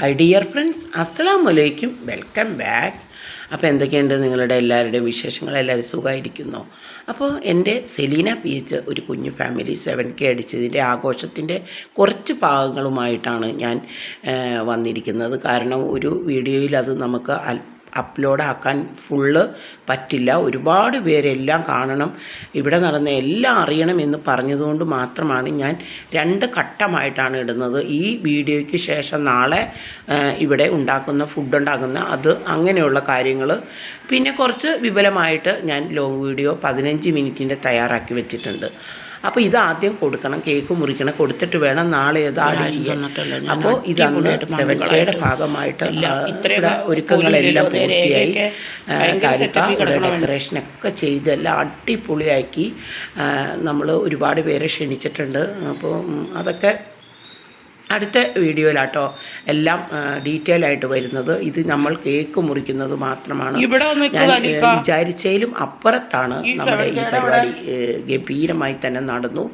Hi dear friends, അസ്സലാമു അലൈക്കും, welcome back. അപ്പോൾ എന്തൊക്കെയുണ്ട് നിങ്ങളുടെ എല്ലാവരുടെയും വിശേഷങ്ങൾ? എല്ലാവരും സുഖമായിരിക്കുന്നോ? അപ്പോൾ എൻ്റെ സെലീന പി എച്ച് ഒരു കുഞ്ഞു ഫാമിലി 7K അടിച്ചതിൻ്റെ ആഘോഷത്തിൻ്റെ കുറച്ച് ഭാഗങ്ങളുമായിട്ടാണ് ഞാൻ വന്നിരിക്കുന്നത്. കാരണം ഒരു വീഡിയോയിൽ അത് നമുക്ക് അപ്ലോഡാക്കാൻ ഫുള്ള് പറ്റില്ല. ഒരുപാട് പേരെല്ലാം കാണണം, ഇവിടെ നടന്ന എല്ലാം അറിയണം എന്ന് പറഞ്ഞതുകൊണ്ട് മാത്രമാണ് ഞാൻ 2 ഘട്ടമായിട്ടാണ് ഇടുന്നത്. ഈ വീഡിയോയ്ക്ക് ശേഷം നാളെ ഇവിടെ ഫുഡ് ഉണ്ടാക്കുന്ന അത് അങ്ങനെയുള്ള കാര്യങ്ങൾ, പിന്നെ കുറച്ച് വിപുലമായിട്ട് ഞാൻ ലോങ് വീഡിയോ 15 മിനിറ്റിൻ്റെ തയ്യാറാക്കി വെച്ചിട്ടുണ്ട്. അപ്പോൾ ഇതാദ്യം കൊടുക്കണം, കേക്ക് മുറിക്കണം, കൊടുത്തിട്ട് വേണം നാളെ ഇത് ആഡ് ചെയ്യാൻ. അപ്പോൾ ഇതന്ന് 7Kയുടെ ഭാഗമായിട്ട് ഒരുക്കങ്ങളെല്ലാം പൂർത്തിയായി. ഡെക്കറേഷനൊക്കെ ചെയ്തെല്ലാം അടിപൊളിയാക്കി നമ്മൾ ഒരുപാട് പേരെ ക്ഷണിച്ചിട്ടുണ്ട്. അപ്പോൾ അതൊക്കെ അടുത്ത വീഡിയോയിലാട്ടോ എല്ലാം ഡീറ്റെയിൽ ആയിട്ട് വരുന്നത്. ഇത് നമ്മൾ കേക്ക് മുറിക്കുന്നത് മാത്രമാണ്. ഞാൻ വിചാരിച്ചതിലും അപ്പുറത്താണ് നമ്മുടെ ഈ പരിപാടി ഗംഭീരമായി തന്നെ നടന്നു.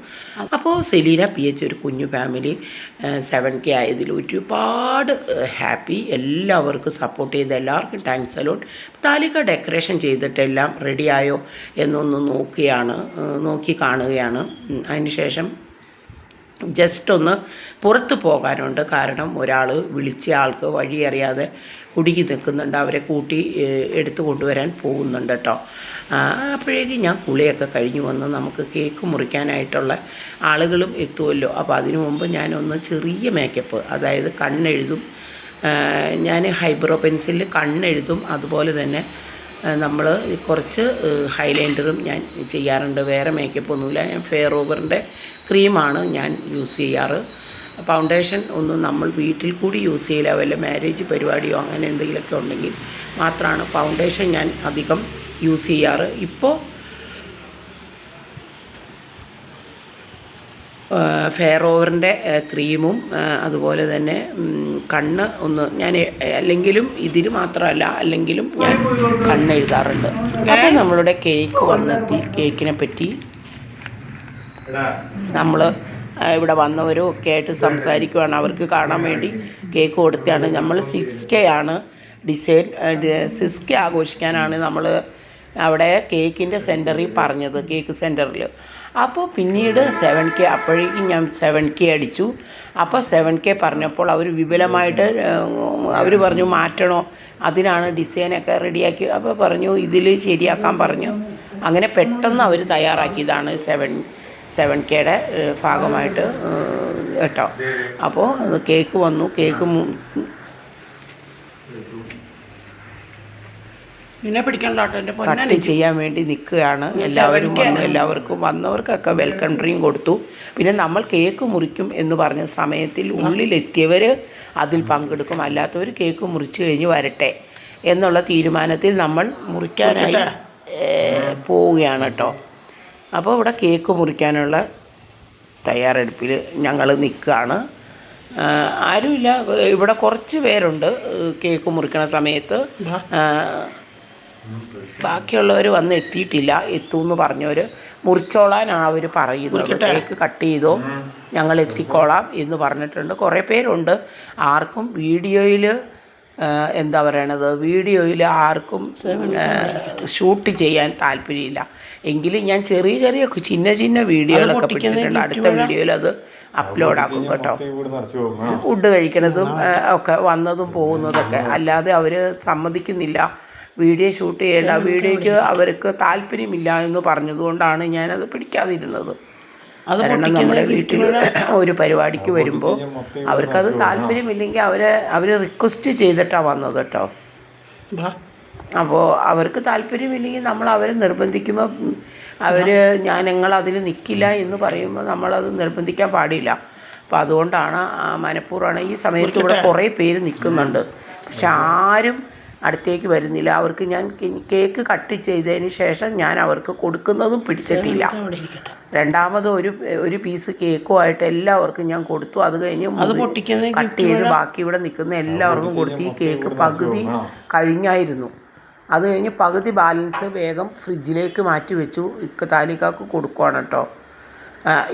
അപ്പോൾ സെലീന പി എച്ച് ഒരു കുഞ്ഞു ഫാമിലി 7K ആയതിൽ ഒരുപാട് ഹാപ്പി. എല്ലാവർക്കും സപ്പോർട്ട് ചെയ്ത എല്ലാവർക്കും താങ്ക്സ് അലോട്ട്. താലിക ഡെക്കറേഷൻ ചെയ്തിട്ടെല്ലാം റെഡിയായോ എന്നൊന്ന് നോക്കി കാണുകയാണ്. അതിനുശേഷം ജസ്റ്റ് ഒന്ന് പുറത്ത് പോകാനുണ്ട്. കാരണം ഒരാൾ വിളിച്ച ആൾക്ക് വഴി അറിയാതെ കുടുങ്ങി നിൽക്കുന്നുണ്ട്, അവരെ കൂട്ടി എടുത്തു കൊണ്ടുവരാൻ പോകുന്നുണ്ട് കേട്ടോ. അപ്പോഴേക്കും ഞാൻ കുളിയൊക്കെ കഴിഞ്ഞു വന്ന് നമുക്ക് കേക്ക് മുറിക്കാനായിട്ടുള്ള ആളുകളും എത്തുമല്ലോ. അപ്പോൾ അതിനു മുമ്പ് ഞാനൊന്ന് ചെറിയ മേക്കപ്പ്, അതായത് കണ്ണെഴുതും. ഞാൻ ഹൈബ്രോ പെൻസിലിൽ കണ്ണെഴുതും, അതുപോലെ തന്നെ നമ്മൾ കുറച്ച് ഹൈലൈറ്ററും ഞാൻ ചെയ്യാറുണ്ട്. വേറെ മേക്കപ്പ് ഒന്നുമില്ല. ഞാൻ ഫെയറോവറിൻ്റെ ക്രീമാണ് ഞാൻ യൂസ് ചെയ്യാറ്. ഫൗണ്ടേഷൻ ഒന്നും നമ്മൾ വീട്ടിൽ കൂടി യൂസ് ചെയ്യില്ല. വല്ല മാരേജ് പരിപാടിയോ അങ്ങനെ എന്തെങ്കിലുമൊക്കെ ഉണ്ടെങ്കിൽ മാത്രമാണ് ഫൗണ്ടേഷൻ ഞാൻ അധികം യൂസ് ചെയ്യാറ്. ഇപ്പോൾ ഫെയറോവറിൻ്റെ ക്രീമും അതുപോലെ തന്നെ കണ്ണ് ഒന്ന് ഞാൻ അല്ലെങ്കിലും ഇതിന് മാത്രമല്ല അല്ലെങ്കിലും ഞാൻ കണ്ണെഴുതാറുണ്ട്. അപ്പോൾ നമ്മളുടെ കേക്ക് വന്നെത്തി. കേക്കിനെ പറ്റി നമ്മൾ ഇവിടെ വന്നവരും ഒക്കെ ആയിട്ട് സംസാരിക്കുകയാണ്. അവർക്ക് കാണാൻ വേണ്ടി കേക്ക് കൊടുത്തതാണ്. നമ്മൾ 6K ആണ് ഡിസൈൻ ആഘോഷിക്കാനാണ് നമ്മൾ അവിടെ കേക്കിൻ്റെ സെൻറ്ററിൽ പറഞ്ഞത്, കേക്ക് സെൻറ്ററിൽ. അപ്പോൾ പിന്നീട് 7K, അപ്പോഴേക്കും ഞാൻ 7K അടിച്ചു. അപ്പോൾ 7K പറഞ്ഞപ്പോൾ അവർ വിപുലമായിട്ട് അവർ പറഞ്ഞു മാറ്റണോ, അതിനാണ് ഡിസൈനൊക്കെ റെഡിയാക്കി. അപ്പോൾ പറഞ്ഞു ഇതിൽ ശരിയാക്കാൻ പറഞ്ഞു. അങ്ങനെ പെട്ടെന്ന് അവർ തയ്യാറാക്കിയതാണ് 7Kയുടെ ഭാഗമായിട്ട് കേട്ടോ. അപ്പോൾ കേക്ക് വന്നു. കേക്ക് കട്ട് ചെയ്യാൻ വേണ്ടി നിൽക്കുകയാണ്. എല്ലാവർക്കും വന്നവർക്കൊക്കെ വെൽക്കം ഡ്രിങ്ക് കൊടുത്തു. പിന്നെ നമ്മൾ കേക്ക് മുറിക്കും എന്ന് പറഞ്ഞ സമയത്തിൽ ഉള്ളിലെത്തിയവർ അതിൽ പങ്കെടുക്കും, അല്ലാത്തവർ കേക്ക് മുറിച്ച് കഴിഞ്ഞ് വരട്ടെ എന്നുള്ള തീരുമാനത്തിൽ നമ്മൾ മുറിക്കാനായി പോവുകയാണ് കേട്ടോ. അപ്പോൾ ഇവിടെ കേക്ക് മുറിക്കാനുള്ള തയ്യാറെടുപ്പിൽ ഞങ്ങൾ നിൽക്കുകയാണ്. ആരുമില്ല, ഇവിടെ കുറച്ച് പേരുണ്ട് കേക്ക് മുറിക്കണ സമയത്ത്. ബാക്കിയുള്ളവർ വന്ന് എത്തിയിട്ടില്ല. എത്തുമെന്ന് പറഞ്ഞവർ മുറിച്ചോളാനാണ് അവർ പറയുന്നത്. കേക്ക് കട്ട് ചെയ്തോ, ഞങ്ങൾ എത്തിക്കോളാം എന്ന് പറഞ്ഞിട്ടുണ്ട്. കുറേ പേരുണ്ട്. ആർക്കും വീഡിയോയിൽ വീഡിയോയിൽ ആർക്കും ഷൂട്ട് ചെയ്യാൻ താല്പര്യമില്ല. എങ്കിലും ഞാൻ ചെറിയ ചിന്ന വീഡിയോകളൊക്കെ പിടിച്ചിട്ടുണ്ട്. അടുത്ത വീഡിയോയിൽ അത് അപ്ലോഡാക്കും കേട്ടോ. ഫുഡ് കഴിക്കണതും ഒക്കെ വന്നതും പോകുന്നതൊക്കെ. അല്ലാതെ അവർ സമ്മതിക്കുന്നില്ല വീഡിയോ ഷൂട്ട് ചെയ്യേണ്ട, വീഡിയോയ്ക്ക് അവർക്ക് താല്പര്യമില്ല എന്ന് പറഞ്ഞതുകൊണ്ടാണ് ഞാനത് പിടിക്കാതിരുന്നത്. കാരണം നമ്മുടെ വീട്ടിൽ ഒരു പരിപാടിക്ക് വരുമ്പോൾ അവർക്കത് താല്പര്യമില്ലെങ്കിൽ അവർ റിക്വസ്റ്റ് ചെയ്തിട്ടാണ് വന്നത് കേട്ടോ. അപ്പോൾ അവർക്ക് താല്പര്യമില്ലെങ്കിൽ നമ്മൾ അവരെ നിർബന്ധിക്കുമ്പോൾ ഞങ്ങളതിൽ നിൽക്കില്ല എന്ന് പറയുമ്പോൾ നമ്മളത് നിർബന്ധിക്കാൻ പാടില്ല. അപ്പോൾ അതുകൊണ്ടാണ് മനഃപൂർവ്വമാണ്. ഈ സമയത്ത് ഇവിടെ കുറേ പേര് നിൽക്കുന്നുണ്ട്, പക്ഷെ ആരും അടുത്തേക്ക് വരുന്നില്ല. അവർക്ക് ഞാൻ കേക്ക് കട്ട് ചെയ്തതിന് ശേഷം ഞാൻ അവർക്ക് കൊടുക്കുന്നതും പിടിച്ചിട്ടില്ല. രണ്ടാമത് ഒരു പീസ് കേക്കുമായിട്ട് എല്ലാവർക്കും ഞാൻ കൊടുത്തു. അത് കഴിഞ്ഞ് കട്ട് ചെയ്ത് ബാക്കി ഇവിടെ നിൽക്കുന്ന എല്ലാവർക്കും കൊടുത്തു. ഈ കേക്ക് പകുതി കഴിഞ്ഞായിരുന്നു. അത് കഴിഞ്ഞ് പകുതി ബാലൻസ് വേഗം ഫ്രിഡ്ജിലേക്ക് മാറ്റി വെച്ചു. താലിക്കാക്ക് കൊടുക്കുവാണ് കേട്ടോ.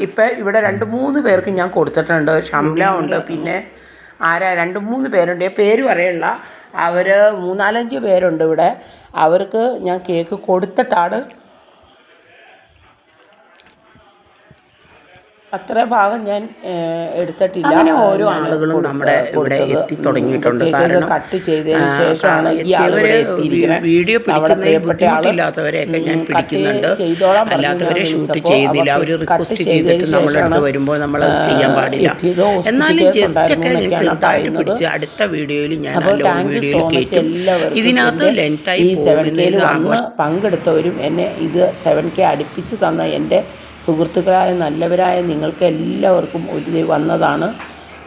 ഇപ്പം ഇവിടെ 2-3 പേർക്ക് ഞാൻ കൊടുത്തിട്ടുണ്ട്. ഷംല ഉണ്ട്, പിന്നെ ആരാ 2-3 പേരുണ്ട്, പേര് പറയല്ല. അവർ 3-4-5 പേരുണ്ട് ഇവിടെ. അവർക്ക് ഞാൻ കേക്ക് കൊടുത്തിട്ടാണ് അത്ര ഭാഗം ഞാൻ എടുത്തിട്ടില്ല. അങ്ങനെ ഓരോ ആളുകളും നമ്മുടെ ഇവിടെ എത്തി തുടങ്ങിയിട്ടുണ്ട്. കാരണം കട്ട് ചെയ്തതിന് ശേഷമാണ് ഈ ആൾ ഇവിടെ എത്തിയിരിക്കുന്നത്. വീഡിയോ പിടിക്കുന്നതിൽ ബുദ്ധിമുട്ടില്ലാത്തവരെയൊക്കെ ഞാൻ പിടിക്കുന്നുണ്ട്, അല്ലാത്തവരെ ഷൂട്ട് ചെയ്യുന്നില്ല. അവർ റിക്വസ്റ്റ് ചെയ്തിട്ട് നമ്മളടുത്ത് വരുമ്പോൾ നമ്മൾ ചെയ്യാൻ പാടില്ല. എന്നാലും ജസ്റ്റൊക്കെ ചെറുതായിട്ട് പിടിച്ച് അടുത്ത വീഡിയോയിൽ ഞാൻ വീഡിയോയിൽ കയറ്റും. ഇതിനകത്ത് ലെങ്തായി പങ്കെടുത്തവരും എന്നെ ഇത് 7K അടുപ്പിച്ച് തന്ന എൻ്റെ സുഹൃത്തുക്കളായ നല്ലവരായ നിങ്ങൾക്ക് എല്ലാവർക്കും ഒരു വന്നതാണ്.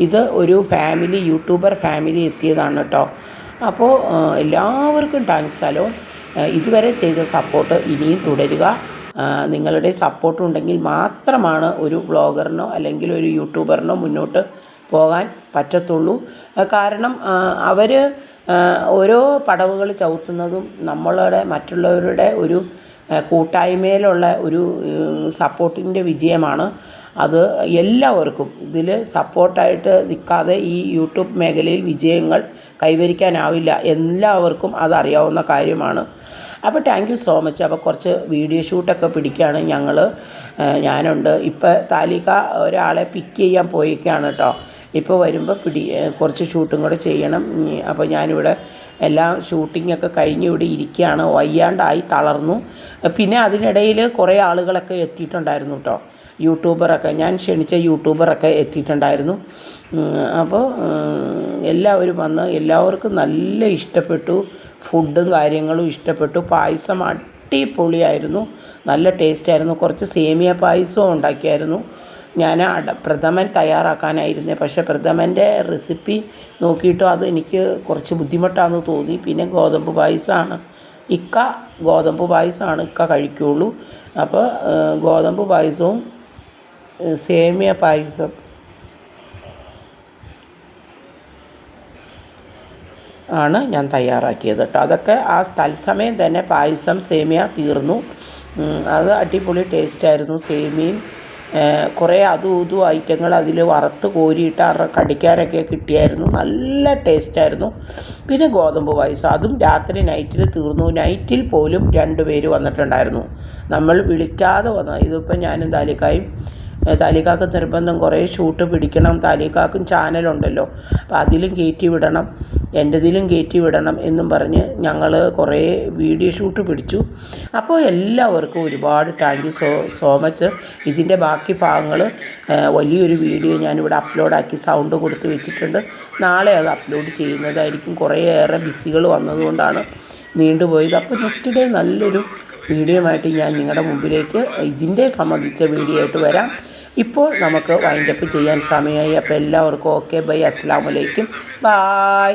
ഇത് ഒരു ഫാമിലി, യൂട്യൂബർ ഫാമിലി എത്തിയതാണ് കേട്ടോ. അപ്പോൾ എല്ലാവർക്കും താങ്ക്സ്. ഹലോ, ഇതുവരെ ചെയ്ത സപ്പോർട്ട് ഇനിയും തുടരുക. നിങ്ങളുടെ സപ്പോർട്ട് ഉണ്ടെങ്കിൽ മാത്രമാണ് ഒരു വ്ളോഗറിനോ അല്ലെങ്കിൽ ഒരു യൂട്യൂബറിനോ മുന്നോട്ട് പോകാൻ പറ്റത്തുള്ളൂ. കാരണം അവർ ഓരോ പടവുകൾ ചവിട്ടുന്നതും നമ്മളുടെ മറ്റുള്ളവരുടെ ഒരു കൂട്ടായ്മയിലുള്ള ഒരു സപ്പോർട്ടിൻ്റെ വിജയമാണ്. അത് എല്ലാവർക്കും ഇതിൽ സപ്പോർട്ടായിട്ട് നിൽക്കാതെ ഈ യൂട്യൂബ് മേഖലയിൽ വിജയങ്ങൾ കൈവരിക്കാനാവില്ല. എല്ലാവർക്കും അതറിയാവുന്ന കാര്യമാണ്. അപ്പോൾ താങ്ക് യു സോ മച്ച്. അപ്പോൾ കുറച്ച് വീഡിയോ ഷൂട്ടൊക്കെ പിടിക്കുകയാണ് ഞാനുണ്ട്. ഇപ്പോൾ താലിക ഒരാളെ പിക്ക് ചെയ്യാൻ പോയിക്കാണ് കേട്ടോ. ഇപ്പോൾ വരുമ്പോൾ കുറച്ച് ഷൂട്ടും കൂടെ ചെയ്യണം. അപ്പോൾ ഞാനിവിടെ എല്ലാം ഷൂട്ടിങ്ങൊക്കെ കഴിഞ്ഞ് ഇവിടെ ഇരിക്കുകയാണ്. വയ്യാണ്ടായി തളർന്നു. പിന്നെ അതിനിടയിൽ കുറേ ആളുകളൊക്കെ എത്തിയിട്ടുണ്ടായിരുന്നു കേട്ടോ. യൂട്യൂബറൊക്കെ ഞാൻ ക്ഷണിച്ച യൂട്യൂബറൊക്കെ എത്തിയിട്ടുണ്ടായിരുന്നു. അപ്പോൾ എല്ലാവരും വന്ന് എല്ലാവർക്കും നല്ല ഇഷ്ടപ്പെട്ടു. ഫുഡും കാര്യങ്ങളും ഇഷ്ടപ്പെട്ടു. പായസം അടിപൊളിയായിരുന്നു, നല്ല ടേസ്റ്റായിരുന്നു. കുറച്ച് സേമിയ പായസവും ഉണ്ടാക്കിയായിരുന്നു. ഞാൻ പ്രഥമൻ തയ്യാറാക്കാനായിരുന്നേ, പക്ഷേ പ്രഥമൻ്റെ റെസിപ്പി നോക്കിയിട്ടും അത് എനിക്ക് കുറച്ച് ബുദ്ധിമുട്ടാണെന്ന് തോന്നി. പിന്നെ ഗോതമ്പ് പായസമാണ് ഗോതമ്പ് പായസമാണ് കഴിക്കുകയുള്ളൂ. അപ്പോൾ ഗോതമ്പ് പായസവും സേമിയ പായസം ആണ് ഞാൻ തയ്യാറാക്കിയത് കേട്ടോ. അതൊക്കെ ആ തത്സമയം തന്നെ പായസം സേമിയ തീർന്നു. അത് അടിപൊളി ടേസ്റ്റായിരുന്നു. സേമിയയും കുറേ അതും ഇതും ഐറ്റങ്ങൾ അതിൽ വറുത്ത് കോരിയിട്ട് കടിക്കാനൊക്കെ കിട്ടിയായിരുന്നു. നല്ല ടേസ്റ്റായിരുന്നു. പിന്നെ ഗോതമ്പ് പായസം അതും നൈറ്റിൽ തീർന്നു. നൈറ്റിൽ പോലും 2 പേര് വന്നിട്ടുണ്ടായിരുന്നു, നമ്മൾ വിളിക്കാതെ വന്ന. ഇതിപ്പോൾ ഞാനും താലിക്കാക്ക് നിർബന്ധം കുറേ ഷൂട്ട് പിടിക്കണം. താലിക്കാക്കും ചാനലുണ്ടല്ലോ, അപ്പോൾ അതിലും കയറ്റി വിടണം, എൻ്റെതിലും കയറ്റി വിടണം എന്നും പറഞ്ഞ് ഞങ്ങൾ കുറേ വീഡിയോ ഷൂട്ട് പിടിച്ചു. അപ്പോൾ എല്ലാവർക്കും ഒരുപാട് താങ്ക് യു സോ മച്ച്. ഇതിൻ്റെ ബാക്കി ഭാഗങ്ങൾ വലിയൊരു വീഡിയോ ഞാനിവിടെ അപ്ലോഡാക്കി സൗണ്ട് കൊടുത്ത് വെച്ചിട്ടുണ്ട്. നാളെ അത് അപ്ലോഡ് ചെയ്യുന്നതായിരിക്കും. കുറേയേറെ ബിസികൾ വന്നതുകൊണ്ടാണ് നീണ്ടുപോയത്. അപ്പോൾ നെക്സ്റ്റ് ഡേ നല്ലൊരു വീഡിയോയുമായിട്ട് ഞാൻ നിങ്ങളുടെ മുമ്പിലേക്ക് ഇതിൻ്റെ സംബന്ധിച്ച വീഡിയോ ആയിട്ട് വരാം. ഇപ്പോൾ നമുക്ക് വൈൻഡപ്പ് ചെയ്യാൻ സമയമായി. അപ്പോൾ എല്ലാവർക്കും ഓക്കെ ബൈ, അസ്സലാമു അലൈക്കും, ബായ്.